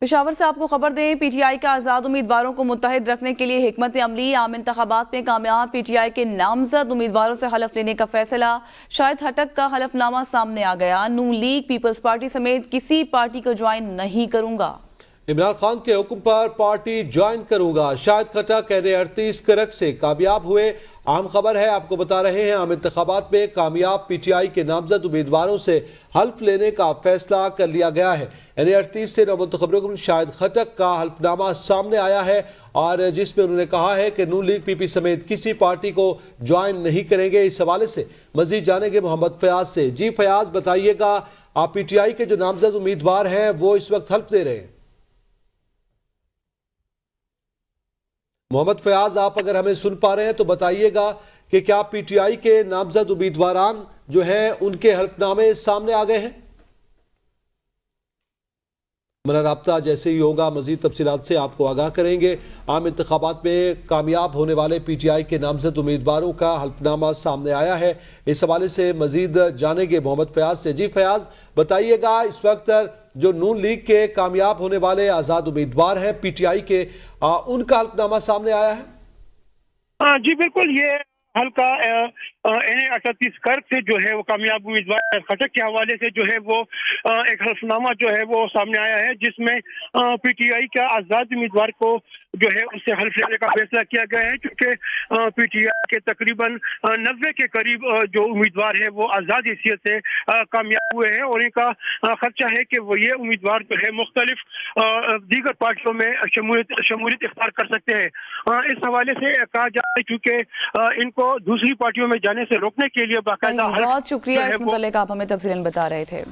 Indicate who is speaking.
Speaker 1: पेशावर से आपको खबर दें, पीटीआई के आज़ाद उम्मीदवारों को मुत्तहिद रखने के लिए हिकमत अमली आम इंतखाबात में कामयाब। पीटीआई के नामजद उम्मीदवारों से हलफ लेने का फैसला। शाहिद खट्टक का हलफनामा सामने आ गया। नून लीग, पीपल्स पार्टी समेत किसी पार्टी को ज्वाइन नहीं करूंगा।
Speaker 2: इमरान खान के हुक्म पर पार्टी ज्वाइन करूंगा। शाहिद खट्टक NA-38 करक से कामयाब हुए। आम खबर है, आपको बता रहे हैं, आम इंतखाबात में कामयाब पीटीआई के नामजद उम्मीदवारों से हल्फ लेने का फैसला कर लिया गया है। NA-38 से नौमुंतखब रुकन शाहिद खट्टक का हल्फनामा सामने आया है और जिसमें उन्होंने कहा है कि नून लीग PP समेत किसी पार्टी को ज्वाइन नहीं करेंगे। इस हवाले से मजीद जानेंगे मोहम्मद फयाज से। जी फयाज, बताइएगा, आप पीटीआई के जो नामजद उम्मीदवार हैं वो इस वक्त हल्फ दे रहे हैं। मोहम्मद फयाज, आप अगर हमें सुन पा रहे हैं तो बताइएगा कि क्या पीटीआई के नामजद उम्मीदवारान जो हैं उनके हल्फनामे सामने आ गए हैं? हमारा राब्ता जैसे ही होगा मजीद तफसीलात से आपको आगाह करेंगे। आम इंतखाबात में कामयाब होने वाले पीटीआई के नामजद उम्मीदवारों का हल्फनामा सामने आया है। इस हवाले से मजीद जानेंगे मोहम्मद फयाज से। जी फयाज, बताइएगा, इस वक्त जो नून लीग के कामयाब होने वाले आज़ाद उम्मीदवार हैं पीटीआई के, उनका हल्फनामा सामने आया है?
Speaker 3: जी बिल्कुल, ये हल्का NA-38 कर्क से जो है वो कामयाब उम्मीदवार खटक के हवाले से जो है वो एक हल्फनामा जो है वो सामने आया है, जिसमें पीटीआई का आज़ाद उम्मीदवार को जो है उससे हल्फ लेने का फैसला किया गया है। क्योंकि पीटीआई के तकरीबन 90 के करीब जो उम्मीदवार है वो आज़ाद हैसियत से कामयाब हुए हैं और इनका खर्चा है कि वो ये उम्मीदवार जो है मुख्तलिफ दीगर पार्टियों में शमूलियत इख्तियार कर सकते हैं। इस हवाले से कहा जाए है क्योंकि इनको दूसरी पार्टियों में जाने से रोकने के लिए बाकायदा
Speaker 1: बहुत शुक्रिया, इस मुतालिक आप हमें तफसीलन बता रहे थे।